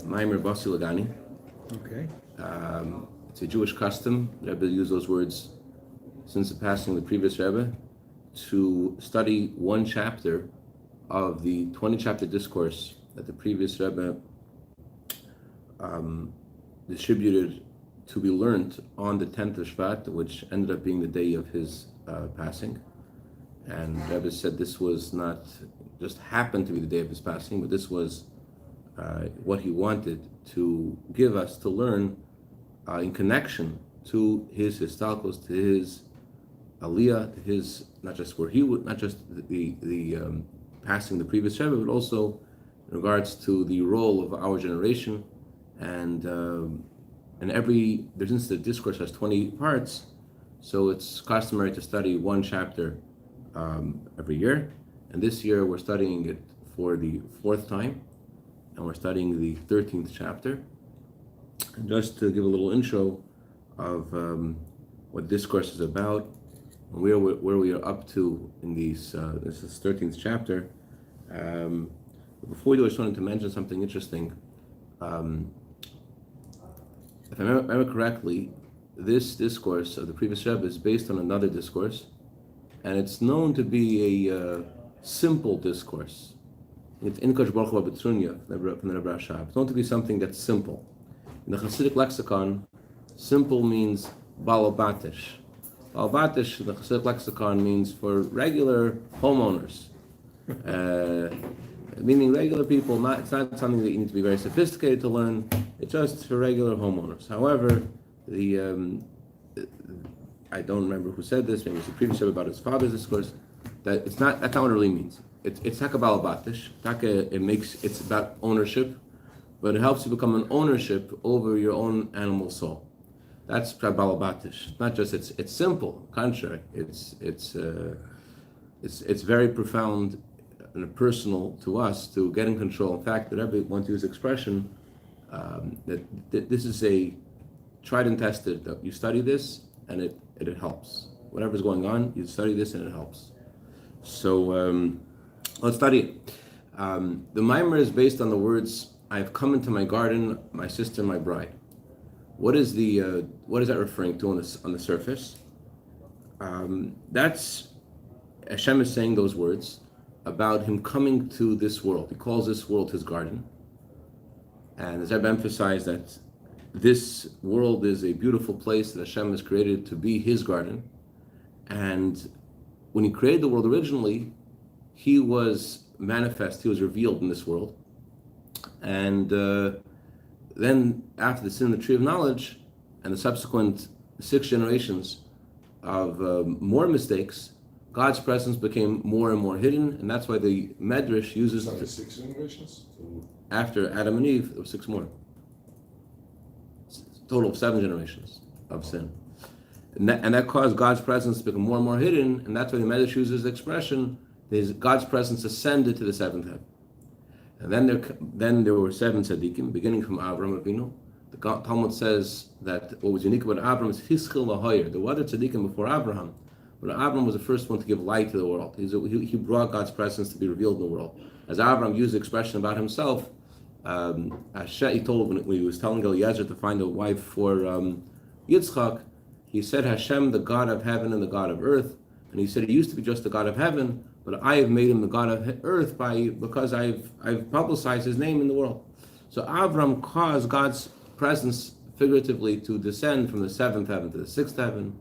Maimer Basi Lagani. Okay. It's a Jewish custom. The Rebbe used those words since the passing of the previous Rebbe to study one chapter of the 20-chapter discourse that the previous Rebbe distributed to be learned on the 10th of Shvat, which ended up being the day of his passing. And the Rebbe said this was not just happened to be the day of his passing, but this was what he wanted to give us to learn in connection to his historicals, to his aliyah, to his not just the passing the previous Rebbe, but also in regards to the role of our generation. And since the discourse has 20 parts, so it's customary to study one chapter every year. And this year we're studying it for the 4th time, and we're studying the 13th chapter. And just to give a little intro of what discourse is about, and where we are up to in these, this is 13th chapter. Before we do, I just wanted to mention something interesting. If I remember correctly, this discourse of the previous Rebbe is based on another discourse, and it's known to be a simple discourse. It's in Kadosh Baruch Hu Betrunya from the Rabbi Cashapp. It's known to be something that's simple. In the Chassidic lexicon, simple means balobatish. Balobatish in the Chassidic lexicon means for regular homeowners, meaning regular people. It's not something that you need to be very sophisticated to learn. It's just for regular homeowners. However, I don't remember who said this. Maybe it's the previous Rebbe about his father's discourse. That's not what it really means. It's hakabalabatish. It's about ownership, but it helps you become an ownership over your own animal soul. That's balabatish. Not just it's simple. Contrary, it's very profound and personal to us to get in control. In fact, the Rebbe wants to use the expression that this is a tried and tested. That you study this and it helps. Whatever's going on, you study this and it helps. So let's study it. The mimer is based on the words, "I have come into my garden, my sister, my bride." What is that referring to on the surface? That's Hashem is saying those words about him coming to this world. He calls this world his garden. And as I've emphasized, that this world is a beautiful place that Hashem has created to be his garden. And when he created the world originally, he was manifest, he was revealed in this world. And then after the sin of the tree of knowledge and the subsequent 6 generations of more mistakes, God's presence became more and more hidden, and that's why the Medrash uses... 6 generations? After Adam and Eve, there were 6 more. Total of 7 generations of sin. And that caused God's presence to become more and more hidden, and that's why the Medrash uses the expression, God's presence ascended to the 7th heaven. And then there were 7 tzaddikim, beginning from Avraham Avinu. The Talmud says that what was unique about Avraham is hischil lahoyer. There were other tzaddikim before Avraham, but Avraham was the first one to give light to the world. He brought God's presence to be revealed in the world. As Avraham used the expression about himself, he told when he was telling Eliezer to find a wife for Yitzchak, he said, "Hashem, the God of heaven and the God of earth." And he said he used to be just the God of heaven, but I have made him the God of earth because I've publicized his name in the world. So Avram caused God's presence figuratively to descend from the 7th heaven to the 6th heaven.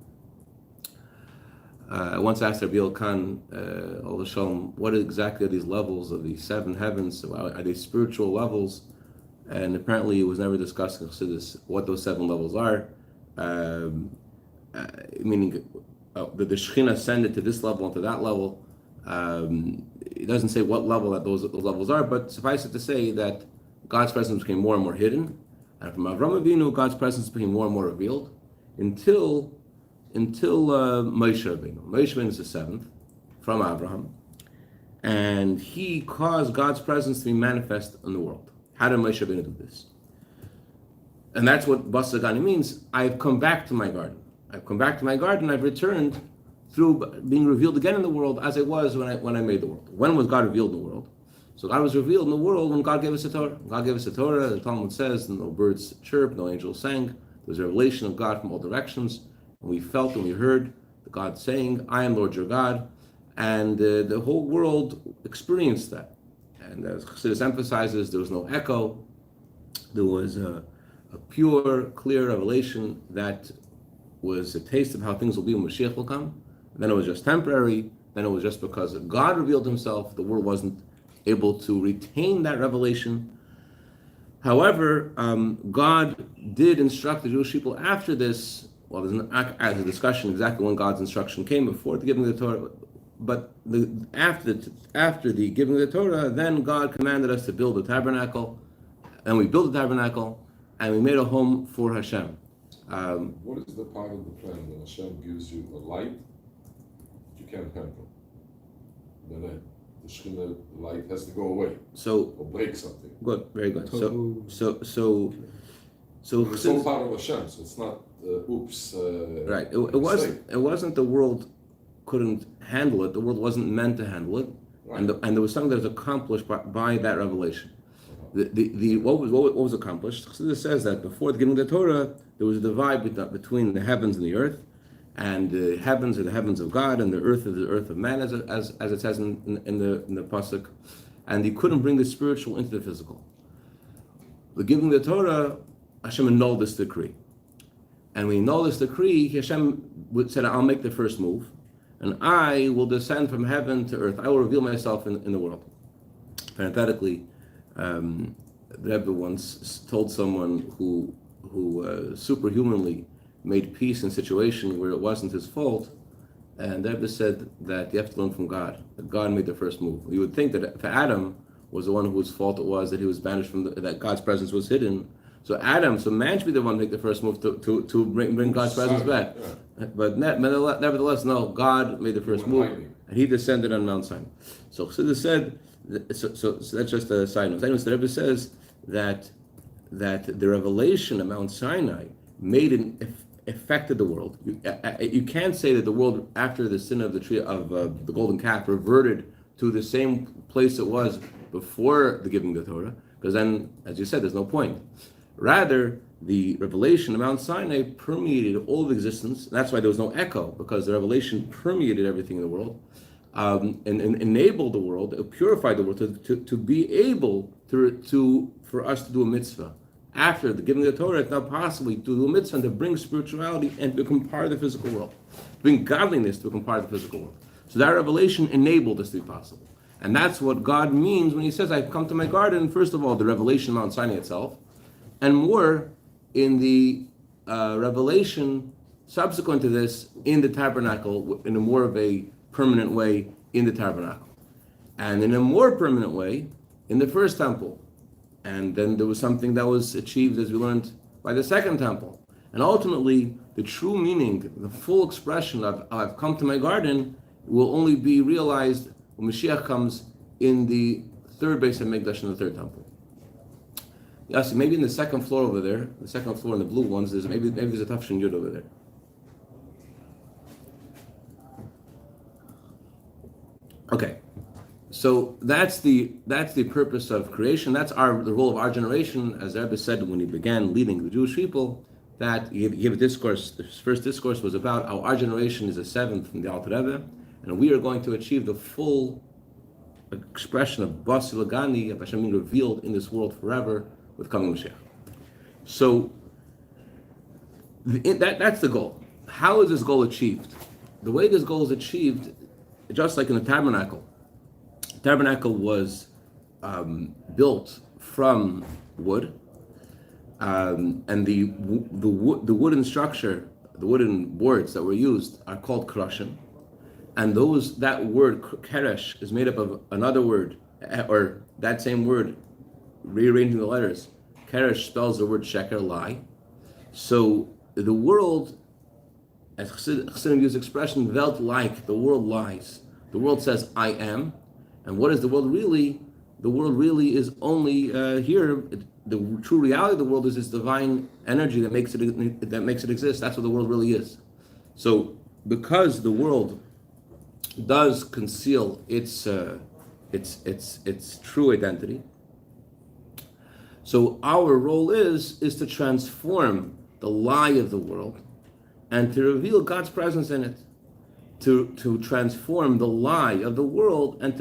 I once asked Rabbi Khan, shalom, what exactly are these levels of these 7 heavens? Are they spiritual levels? And apparently it was never discussed in chassidus what those 7 levels are. Meaning the Shekhinah ascended to this level and to that level. It doesn't say what level that those levels are, but suffice it to say that God's presence became more and more hidden, and from Avraham Avinu, God's presence became more and more revealed until Moshe Levin. Moshe Levin is the 7th from Abraham, and he caused God's presence to be manifest in the world. How did Moshe Levin do this? And that's what Bais Bezalel means. I've come back to my garden. I've returned through being revealed again in the world as it was when I made the world. When was God revealed in the world? So God was revealed in the world when God gave us the Torah. God gave us the Torah, the Talmud says, no birds chirped, no angels sang. There was a revelation of God from all directions. And we felt and we heard the God saying, I am Lord your God. And the whole world experienced that. And as chassidus emphasizes, there was no echo. There was a pure, clear revelation that was a taste of how things will be when Mashiach will come. And then it was just temporary. Then it was just because God revealed himself, the world wasn't able to retain that revelation. However, God did instruct the Jewish people after this. Well, there's a discussion exactly when God's instruction came before the giving of the Torah, but after the giving of the Torah, then God commanded us to build a tabernacle, and we built a tabernacle, and we made a home for Hashem. What is the part of the plan when Hashem gives you a light that you can't handle? Then the Shekhinah light has to go away. Or break something. Good, very good. So it's all part of Hashem, so it's not right. It wasn't the world couldn't handle it. The world wasn't meant to handle it, right. And there was something that was accomplished by that revelation. What was accomplished? It says that before the giving of the Torah, there was a divide between the heavens and the earth, and the heavens are the heavens of God, and the earth is the earth of man, as it says in the pasuk, and he couldn't bring the spiritual into the physical. The giving of the Torah, Hashem annulled this decree, and when he annulled this decree, Hashem said, "I'll make the first move, and I will descend from heaven to earth. I will reveal myself in the world." Parenthetically, the Rebbe once told someone who superhumanly made peace in a situation where it wasn't his fault, and the Rebbe said that you have to learn from God, that God made the first move. You would think that if Adam was the one whose fault it was that he was banished from that God's presence was hidden, so man should be the one to make the first move to bring God's presence back. Yeah. But nevertheless, no, God made the first move, and he descended on Mount Sinai. So Chassidus said, so that's just a side note. The Rebbe says that the revelation of Mount Sinai affected the world. You can't say that the world after the sin of the tree of the golden calf reverted to the same place it was before the giving of the Torah, because then, as you said, there's no point. Rather, the revelation of Mount Sinai permeated all of existence. That's why there was no echo, because the revelation permeated everything in the world, and enabled the world, purified the world to be able for us to do a mitzvah. After the giving of the Torah, it's now possible to do a mitzvah and to bring spirituality and to become part of the physical world, bring godliness to become part of the physical world. So that revelation enabled this to be possible. And that's what God means when he says, I've come to my garden. First of all, the revelation of Mount Sinai itself, and more in the revelation subsequent to this in the tabernacle, in a more of a permanent way in the tabernacle. And in a more permanent way in the first temple. And then there was something that was achieved, as we learned, by the second temple. And ultimately, the true meaning, the full expression of I've come to my garden will only be realized when Mashiach comes in the third Beis HaMikdash in the third temple. Yes, maybe in the second floor over there, the second floor in the blue ones, maybe there's a Tafshin Yud over there. Okay, so that's the purpose of creation. That's the role of our generation, as Rebbe said when he began leading the Jewish people. That he gave a discourse. The first discourse was about how our generation is a seventh from the Alter Rebbe, and we are going to achieve the full expression of Bas Lagani, of Hashem being revealed in this world forever with coming Mashiach. So that's the goal. How is this goal achieved? The way this goal is achieved, just like in the tabernacle. The tabernacle was built from wood, and the wooden structure, the wooden boards that were used are called krashim, and that word keresh is made up of another word, or that same word, rearranging the letters. Keresh spells the word sheker, lie. So the world, as Chassidim use the expression, Welt like, the world lies. The world says, I am. And what is the world really? The world really is only here. The true reality of the world is this divine energy that makes it exist. That's what the world really is. So because the world does conceal its its true identity. So our role is to transform the lie of the world and to reveal God's presence in it, to transform the lie of the world and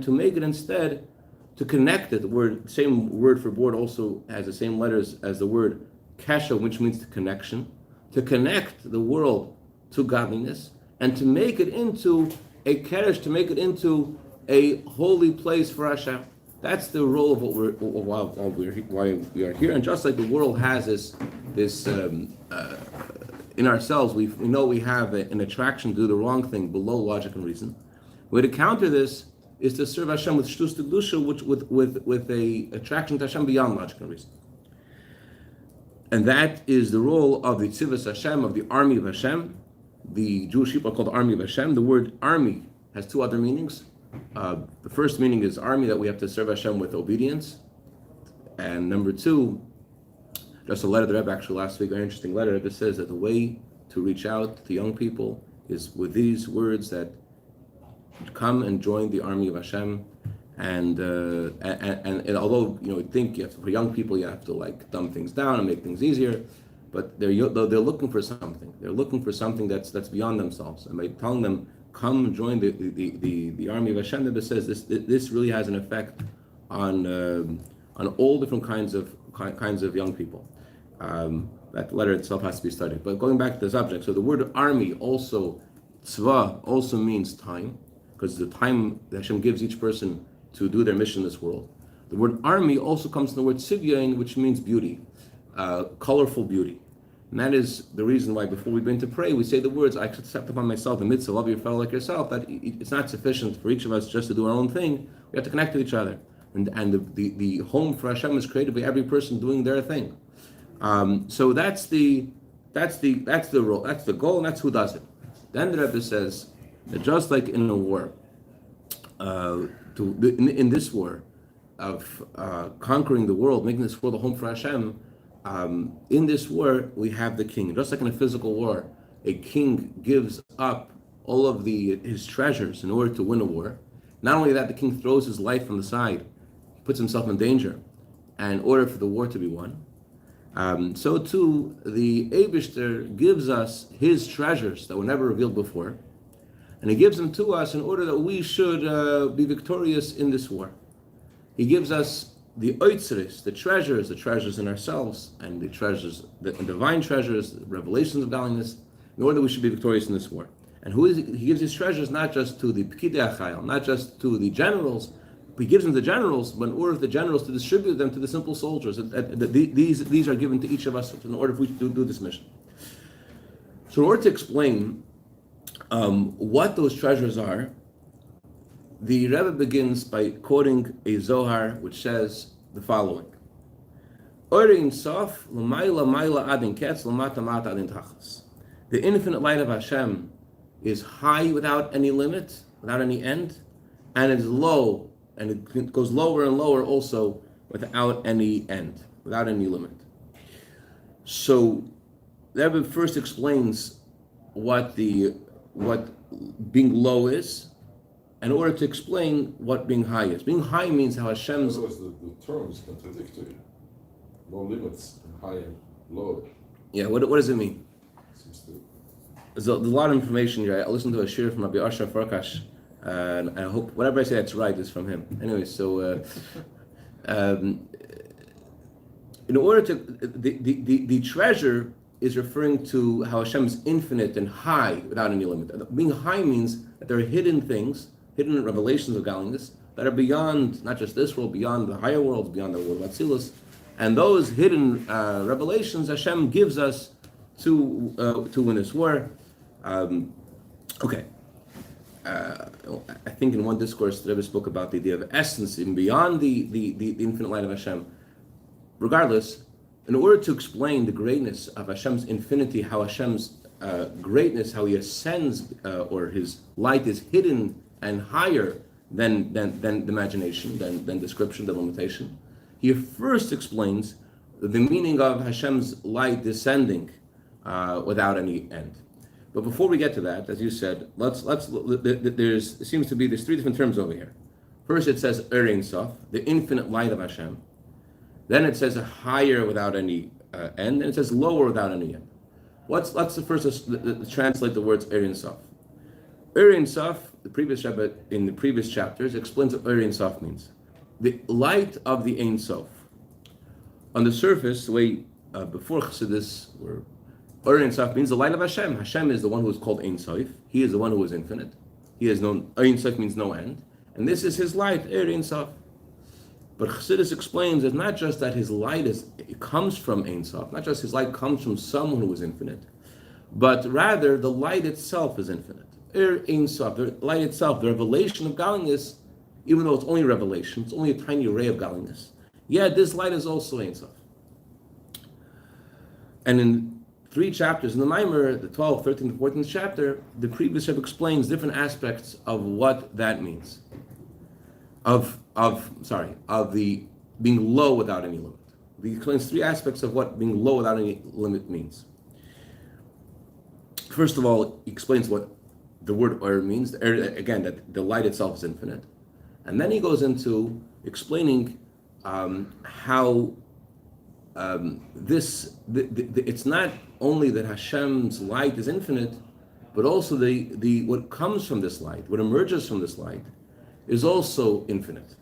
to make it instead, to connect it. The word, same word for board, also has the same letters as the word Cashapp, which means connection, to connect the world to godliness and to make it into a keresh, to make it into a holy place for Hashem. That's the role of why we are here. And just like the world has this in ourselves, we know we have an attraction to do the wrong thing below logic and reason. The way to counter this is to serve Hashem with shtus kedusha, which with a attraction to Hashem beyond logic and reason. And that is the role of the tzivos Hashem, of the army of Hashem. The Jewish people are called the army of Hashem. The word army has two other meanings. The first meaning is army, that we have to serve Hashem with obedience. And number two, just a letter that Rebbe actually last week, a very interesting letter, Rebbe says that the way to reach out to young people is with these words, that come and join the army of Hashem. And although you think for young people you have to like dumb things down and make things easier, but they're looking for something. They're looking for something that's beyond themselves. And by telling them, come join the army of Hashem, Rebbe says this really has an effect on all different kinds of young people. That letter itself has to be studied. But going back to the subject, so the word army also, tzva, also means time, because the time that Hashem gives each person to do their mission in this world. The word army also comes from the word tzivyain, which means beauty, colorful beauty. And that is the reason why before we begin to pray, we say the words, I accept upon myself the mitzvah, love your fellow like yourself, that it's not sufficient for each of us just to do our own thing. We have to connect with each other. And the home for Hashem is created by every person doing their thing. So that's the role, that's the goal, and that's who does it. Then the Rebbe says that just like in a war, in this war of conquering the world, making this world a home for Hashem, in this war we have the king. Just like in a physical war, a king gives up all of his treasures in order to win a war. Not only that, the king throws his life on the side, puts himself in danger, in order for the war to be won. So too, the Eibishter gives us his treasures that were never revealed before, and he gives them to us in order that we should be victorious in this war. He gives us the oitzeres, the treasures in ourselves, and the divine treasures, the revelations of godliness, in order that we should be victorious in this war. And he gives his treasures not just to the pekidei achayil, not just to the generals. He gives them to the generals, but in order for the generals to distribute them to the simple soldiers. These are given to each of us in order for we to do this mission. So in order to explain what those treasures are, the Rebbe begins by quoting a Zohar which says the following: Orein sof l'mayla mayla adin ketz l'mata mata adin tachas. The infinite light of Hashem is high without any limit, without any end, and it is low, and it goes lower and lower also without any end, without any limit. So the Rebbe first explains what being low is, in order to explain what being high is. Being high means how Hashem's... The term is contradictory. No limits, high and low. Yeah, what does it mean? There's a lot of information here. I listened to a shir from Rabbi Asher Farkash, and I hope whatever I say that's right is from him. Anyway, so in order to... The treasure is referring to how Hashem is infinite and high without any limit. Being high means that there are hidden things, hidden revelations of godliness that are beyond not just this world, beyond the higher worlds, beyond the world of Atzilus. And those hidden revelations Hashem gives us to win this war. I think in one discourse the Rebbe spoke about the idea of essence, even beyond the infinite light of Hashem. Regardless, in order to explain the greatness of Hashem's infinity, how Hashem's greatness, how he ascends, or his light is hidden and higher than imagination, than description, than limitation, he first explains the meaning of Hashem's light descending without any end. But before we get to that, as you said, there's three different terms over here. First it says Ein Sof, the infinite light of Hashem. Then it says higher without any end, and it says lower without any end. Let's the first translate the words Ein Sof. Ein Sof, the previous Rebbe in the previous chapters explains what Ein Sof means. The light of the Ein Sof. On the surface, the way before chassidus, where Ein Sof means the light of Hashem. Hashem is the one who is called Ein Sof. He is the one who is infinite. He is known. Ein Sof means no end, and this is his light, Ein Sof. But chassidus explains it's not just that his light comes from Ein Sof, not just his light comes from someone who is infinite, but rather the light itself is infinite. Ein Sof, the light itself, the revelation of godliness, even though it's only revelation, it's only a tiny ray of godliness. Yet this light is also Ein Sof. And in 3 chapters in the Maimer, the 12th, 13th, 14th chapter, the previous Rebbe explains different aspects of what that means. Of the being low without any limit. He explains 3 aspects of what being low without any limit means. First of all, he explains what the word Or means. Again, that the light itself is infinite. And then he goes into explaining how it's not only that Hashem's light is infinite, but also the what comes from this light, what emerges from this light, is also infinite.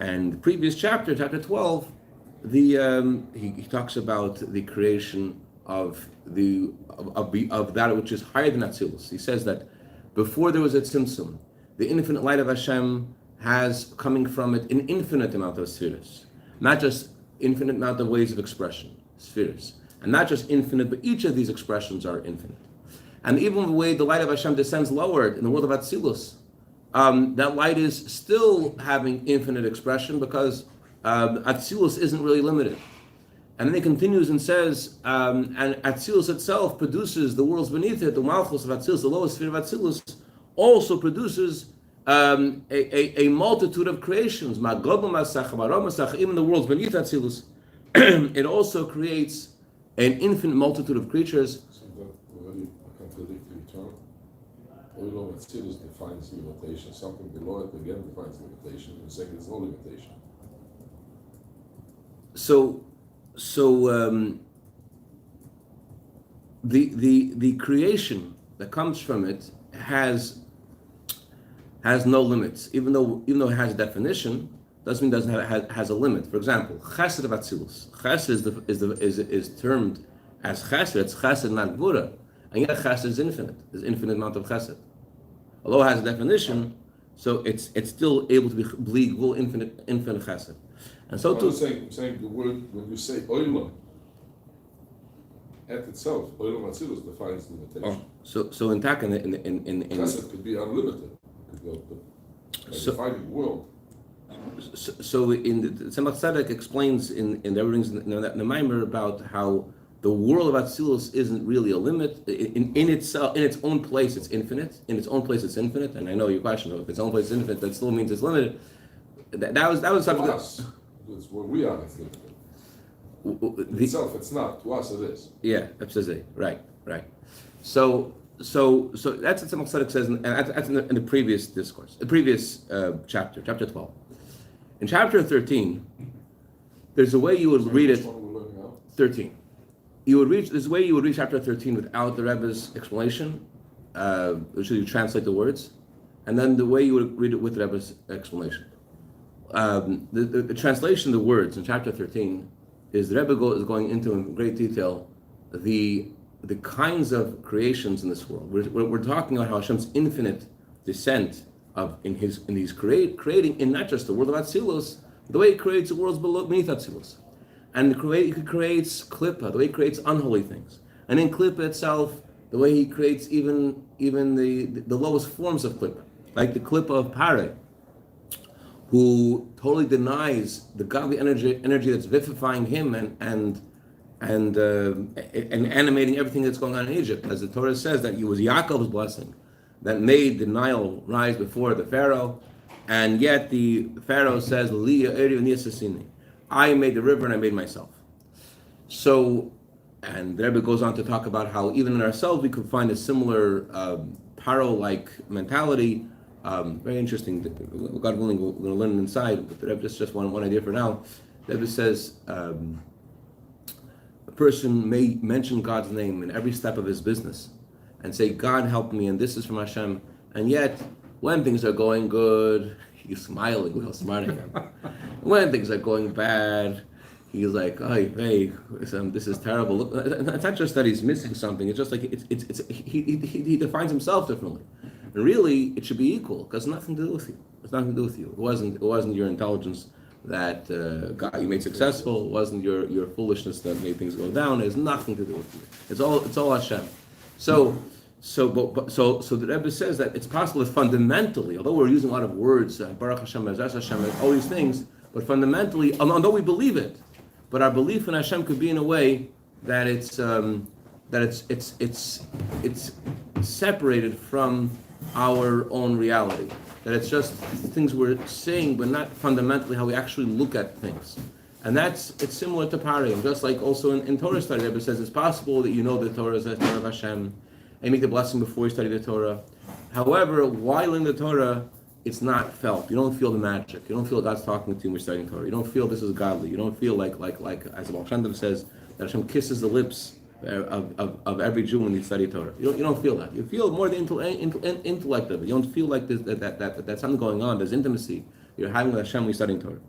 And the previous chapter 12, he talks about the creation of that which is higher than Atzilus. He says that before there was a tzimtzum, the infinite light of Hashem has coming from it an infinite amount of spheres, not just infinite amount of ways of expression, spheres, and not just infinite, but each of these expressions are infinite. And even the way the light of Hashem descends lower in the world of Atzilus, that light is still having infinite expression because Atzilus isn't really limited. And then he continues and says, and Atzilus itself produces the worlds beneath it, the Malchus of Atzilus, the lowest sphere of Atzilus, also produces a multitude of creations. Even the worlds beneath Atzilus, it also creates an infinite multitude of creatures. So that already contradictory term. Oilom Atzilus defines limitation. Something below it again defines limitation. And second, there's no limitation. So the creation that comes from it has no limits, even though it has a definition, doesn't mean it doesn't has a limit. For example, chesed of Atzilus. Chesed is termed as chesed. It's chesed, not gvura, and yet chesed is infinite. There's infinite amount of chesed. Although it has a definition, so it's still able to be infinite chesed. And so too. I'm saying the word when you say oilam at itself, oilam Atzilus defines limitation. So in Tak in chesed could be unlimited. Defining world. So in the Tzemach Tzedek explains in the readings in the Maimer about how the world of Atzilus isn't really a limit in itself. In its own place, it's infinite. In its own place, it's infinite. And I know your question: if its own place is infinite, that still means it's limited. That was something. To us, it's where we are. It's limited. Itself, it's not. To us, it is. Yeah, absolutely. Right. So that's what Tzemach Tzedek says, and that's in the previous discourse, the previous chapter 12. In chapter 13, there's a way you would read it. 13. There's a way you would read chapter 13 without the Rebbe's explanation, which you translate the words, and then the way you would read it with the Rebbe's explanation. The translation of the words in chapter 13 is the Rebbe is going into in great detail the kinds of creations in this world. We're talking about how Hashem's infinite descent in his creating in not just the world of Atzilus, the way he creates the worlds beneath Atzilus, and he creates Klippa, the way he creates unholy things, and in Klippa itself, the way he creates even the lowest forms of Klippa, like the Klippa of Pare, who totally denies the godly energy that's vivifying him and animating everything that's going on in Egypt, as the Torah says that it was Yaakov's blessing that made the Nile rise before the Pharaoh, and yet the Pharaoh says, I made the river and I made myself. So, and the Rebbe goes on to talk about how even in ourselves we could find a similar Paro-like mentality Very interesting. God willing, we're going to learn it inside. But the Rebbe just one idea for now. The Rebbe says a person may mention God's name in every step of his business and say, "God help me," and this is from Hashem. And yet, when things are going good, he's smiling. Look how smart I am. When things are going bad, he's like, "Oh, hey, this is terrible." Look, it's not just that he's missing something. It's just like he defines himself differently. And really, it should be equal because it's nothing to do with you. It's nothing to do with you. It wasn't your intelligence that got you made successful. It wasn't your foolishness that made things go down. It has nothing to do with you. It's all Hashem. So the Rebbe says that it's possible that fundamentally, although we're using a lot of words, Baruch Hashem, Ezras Hashem, all these things, but fundamentally, although we believe it, but our belief in Hashem could be in a way that it's separated from our own reality. That it's just things we're saying, but not fundamentally how we actually look at things. And it's similar to parim. Just like also in Torah study, it says it's possible that you know the Torah is the Torah of Hashem, and you make the blessing before you study the Torah. However, while in the Torah, it's not felt. You don't feel the magic. You don't feel God's talking to you when you're studying Torah. You don't feel this is godly. You don't feel like as the Baal Shem Tov says, that Hashem kisses the lips of every Jew when you study Torah. You don't feel that. You feel more the intellect of it. You don't feel like that's something going on. There's intimacy. You're having with Hashem when you're studying Torah.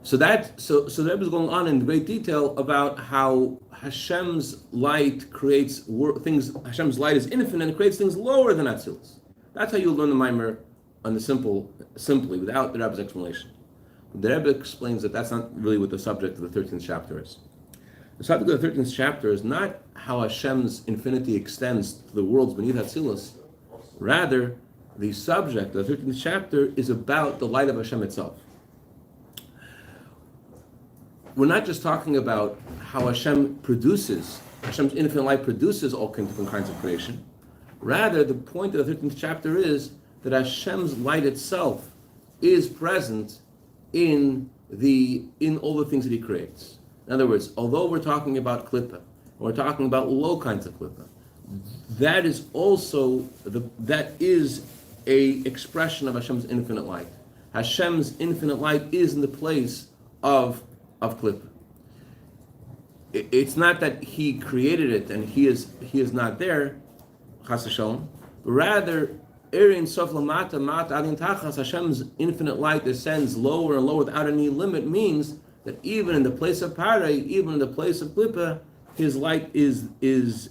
So the Rebbe is going on in great detail about how Hashem's light creates things. Hashem's light is infinite and it creates things lower than Atzilus. That's how you learn the Maimer simply, without the Rebbe's explanation. The Rebbe explains that that's not really what the subject of the 13th chapter is. The subject of the 13th chapter is not how Hashem's infinity extends to the worlds beneath Atzilus. Rather, the subject of the 13th chapter is about the light of Hashem itself. We're not just talking about how Hashem's infinite light produces all different kinds of creation. Rather, the point of the 13th chapter is that Hashem's light itself is present in all the things that He creates. In other words, although we're talking about klippa, we're talking about low kinds of klippa, that is also that is a expression of Hashem's infinite light. Hashem's infinite light is in the place of klippa. It's not that He created it and He is not there, chas shalom, but rather Erin sof lamata mata adin tachas, Hashem's infinite light descends lower and lower without any limit, means that even in the place of parei, even in the place of klippa, His light His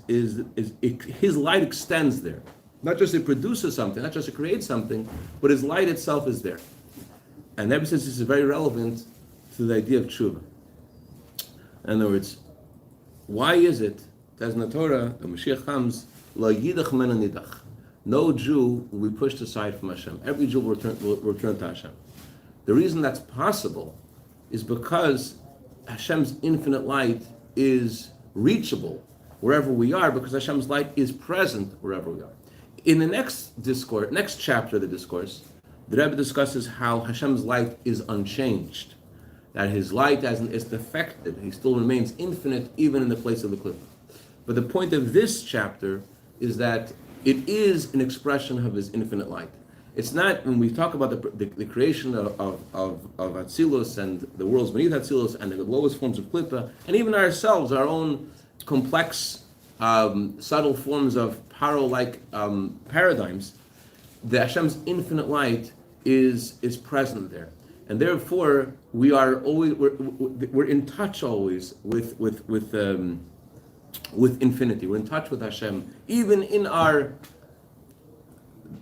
light extends there. Not just it produces something, not just it creates something, but His light itself is there. And ever since this is very relevant to the idea of tshuva. In other words, why is it that as in the Torah, the Mashiach comes, lo yidach mena nidach. No Jew will be pushed aside from Hashem. Every Jew will return to Hashem. The reason that's possible is because Hashem's infinite light is reachable wherever we are, because Hashem's light is present wherever we are. In the next chapter of the discourse, the Rebbe discusses how Hashem's light is unchanged, that His light is defected. He still remains infinite even in the place of the cliff. But the point of this chapter is that it is an expression of His infinite light. It's not, when we talk about the creation of Atzilus and the worlds beneath Atzilus and the lowest forms of Klippa, and even ourselves, our own complex, subtle forms of paro-like paradigms, the Hashem's infinite light is present there. And therefore, we're in touch always with infinity. We're in touch with Hashem, even in our.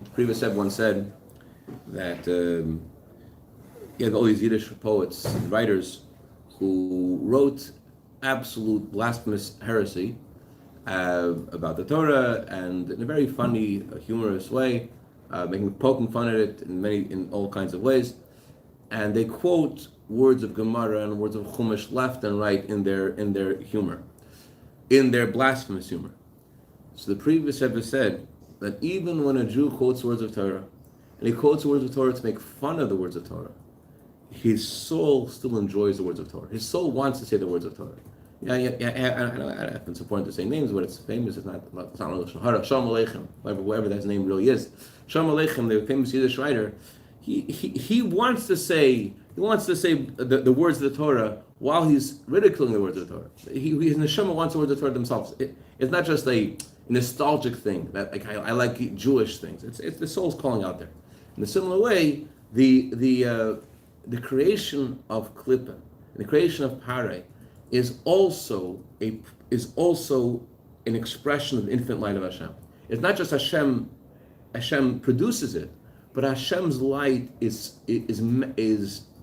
The previous Rebbe once said that you have all these Yiddish poets and writers who wrote absolute blasphemous heresy about the Torah, and in a very funny, humorous way, poking fun at it in all kinds of ways. And they quote words of Gemara and words of Chumash left and right in their humor, in their blasphemous humor. So the previous Rebbe said that even when a Jew quotes words of Torah, and he quotes words of Torah to make fun of the words of Torah, his soul still enjoys the words of Torah. His soul wants to say the words of Torah. Yeah. I know it's important to say names, but it's famous. It's not Shalom Aleichem. Whoever that name really is, Shalom Aleichem, the famous Yiddish writer. He wants to say the words of the Torah while he's ridiculing the words of the Torah. His neshama wants the words of the Torah themselves. It's not just a nostalgic thing that like I like Jewish things. It's the soul's calling out there. In a similar way, the creation of Klippa, the creation of Pare, is also an expression of the infinite light of Hashem. It's not just Hashem produces it, but Hashem's light is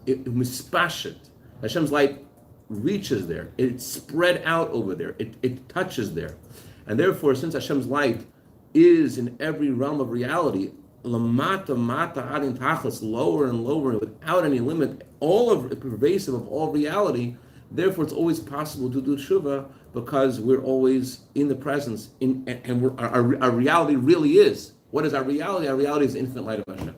mispashet. Hashem's light reaches there. It's spread out over there. It touches there. And therefore, since Hashem's light is in every realm of reality, lamata mata adin tachlis, lower and lower, without any limit, pervasive of all reality. Therefore, it's always possible to do tshuva because we're always in the presence, and our reality really is. What is our reality? Our reality is the infinite light of Hashem.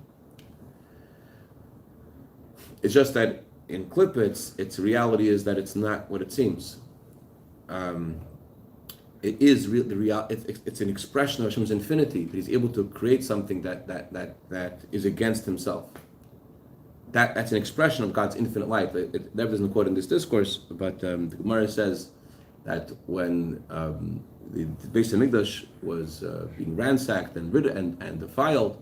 It's just that in Klippa, its reality is that it's not what it seems. It is the real. It's an expression of Hashem's infinity. That He's able to create something that is against Himself. That's an expression of God's infinite light. It never doesn't quote in this discourse, but the Gemara says that when the Bais Hamikdash was being ransacked and defiled,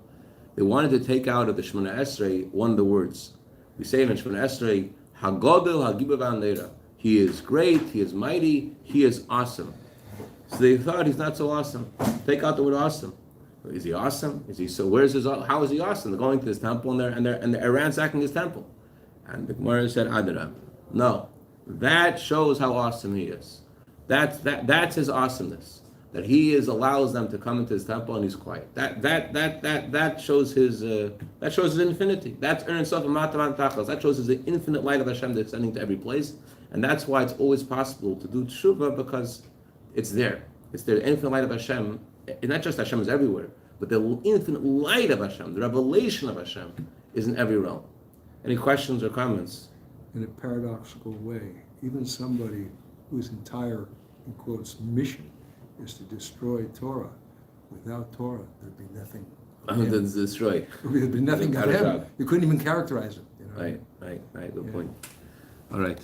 they wanted to take out of the Shemona Esrei one of the words. We say in Shemona Esrei, Hagodel Hagiba V'Andeira. He is great, He is mighty, He is awesome. So they thought He's not so awesome. Take out the word awesome. Is He awesome? Is He so? Where's His? How is He awesome? They're going to His temple and they're ransacking His temple. And the Gemara said, Adonai, no, that shows how awesome He is. That's His awesomeness. That He allows them to come into His temple and He's quiet. That shows His infinity. That's Ern Sof Matavan Tachos. That shows His the infinite light of Hashem descending to every place, and that's why it's always possible to do tshuva because it's there. It's the infinite light of Hashem. And not just Hashem is everywhere, but the infinite light of Hashem, the revelation of Hashem, is in every realm. Any questions or comments? In a paradoxical way, even somebody whose entire, in quotes, mission is to destroy Torah. Without Torah, there'd be nothing. That's destroyed. There'd be nothing about him. You couldn't even characterize him. Right. Good point. All right.